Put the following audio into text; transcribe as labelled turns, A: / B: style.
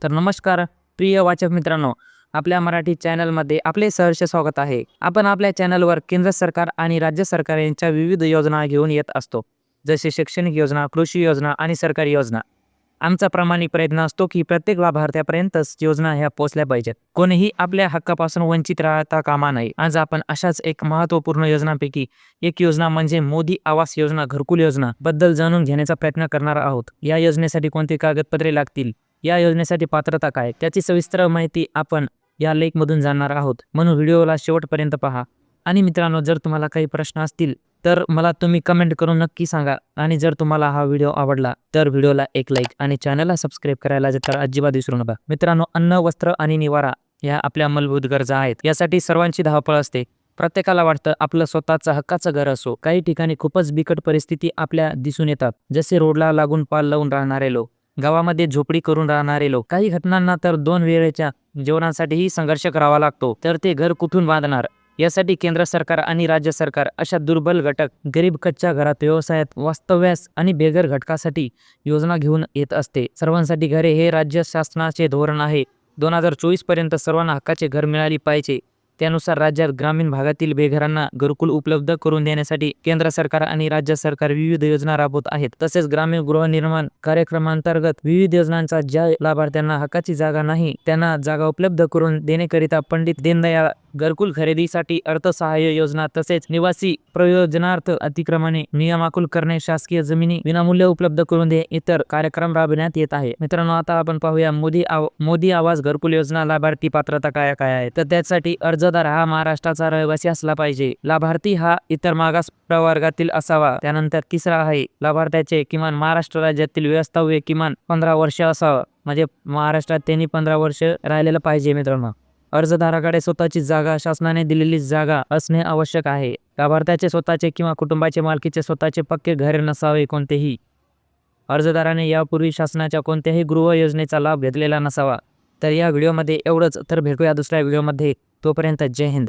A: तर नमस्कार प्रिय वाचक मित्रांनो, आपल्या मराठी चॅनलमध्ये आपले सहर्ष स्वागत आहे। आपण आपल्या चॅनलवर केंद्र सरकार आणि राज्य सरकार यांच्या विविध योजना घेऊन येत असतो, जसे शैक्षणिक योजना, कृषी योजना आणि सरकारी योजना। आमचा प्रामाणिक प्रयत्न असतो की प्रत्येक लाभार्थ्यापर्यंत योजना ह्या पोहोचल्या पाहिजेत, कोणीही आपल्या हक्कापासून वंचित राहता कामा नये। आज आपण अशाच एक महत्त्वपूर्ण योजनांपैकी एक योजना म्हणजे मोदी आवास योजना, घरकुल योजना बद्दल जाणून घेण्याचा प्रयत्न करणार आहोत। या योजनेसाठी कोणती कागदपत्रे लागतील, या योजनेसाठी पात्रता काय, त्याची सविस्तर माहिती आपण या लेखमधून जाणणार आहोत, म्हणून व्हिडिओला शेवटपर्यंत पहा। आणि मित्रांनो, जर तुम्हाला काही प्रश्न असतील तर मला तुम्ही कमेंट करून नक्की सांगा। आणि जर तुम्हाला हा व्हिडिओ आवडला तर व्हिडिओला एक लाईक आणि चॅनलला सबस्क्राईब करायला तर अजिबात विसरू नका। मित्रांनो, अन्न, वस्त्र आणि निवारा या आपल्या मूलभूत गरजा आहेत। यासाठी सर्वांची धावपळ असते। प्रत्येकाला वाटतं आपलं स्वतःचं हक्काचं घर असो। काही ठिकाणी खूपच बिकट परिस्थिती आपल्या दिसून येतात, जसे रोडला लागून पाल लावून राहणारे लोक, गावामध्ये झोपडी करून राहणारे लोक, काही घटनांना तर 2 वेळेच्या जेवणासाठीही संघर्ष करावा लागतो। तर ते घर कुठून बांधणार? यासाठी केंद्र सरकार आणि राज्य सरकार अशा दुर्बल घटक, गरीब, कच्च्या घरात, व्यवसायात, वास्तव्यास आणि बेघर घटकासाठी योजना घेऊन येत असते। सर्वांसाठी घरे हे राज्य शासनाचे धोरण आहे। 2024 पर्यंत सर्वांना हक्काचे घर मिळाले पाहिजे। त्यानुसार राज्यात ग्रामीण भागातील बेघरांना घरकुल उपलब्ध करून देण्यासाठी केंद्र सरकार आणि राज्य सरकार विविध योजना राबवत आहेत। तसेच ग्रामीण गृहनिर्माण कार्यक्रमांतर्गत विविध योजनांचा ज्या लाभार्थ्यांना हक्काची जागा नाही त्यांना जागा उपलब्ध करून देण्याकरिता पंडित दीनदयाळ घरकुल खरेदीसाठी अर्थसहाय्य योजना, तसेच निवासी प्रयोजनार्थ अतिक्रमणे नियमाकुल करणे, शासकीय जमिनी विनामूल्य उपलब्ध करून दे इतर कार्यक्रम राबविण्यात येत आहे। मित्रांनो, आता आपण पाहूया मोदी आवास घरकुल योजना लाभार्थी पात्रता काय काय आहे। तर त्यासाठी अर्जदार हा महाराष्ट्राचा रहिवासी असला पाहिजे। लाभार्थी हा इतर मागास प्रवर्गातील असावा। त्यानंतर तिसरा आहे, लाभार्थ्याचे किमान महाराष्ट्र राज्यातील वास्तव्य किमान 15 वर्ष असावं, म्हणजे महाराष्ट्रात त्यांनी 15 वर्ष राहिलेलं पाहिजे। मित्रांनो, अर्जदाराकडे स्वतःची जागा, शासनाने दिलेली जागा असणे आवश्यक आहे। लाभार्थ्याचे स्वतःचे किंवा कुटुंबाचे मालकीचे स्वतःचे पक्के घर नसावे कोणतेही। अर्जदाराने यापूर्वी शासनाच्या कोणत्याही गृह योजनेचा लाभ घेतलेला नसावा। तर या व्हिडिओमध्ये एवढंच। तर भेटूया दुसऱ्या व्हिडिओमध्ये। तोपर्यंत जय हिंद।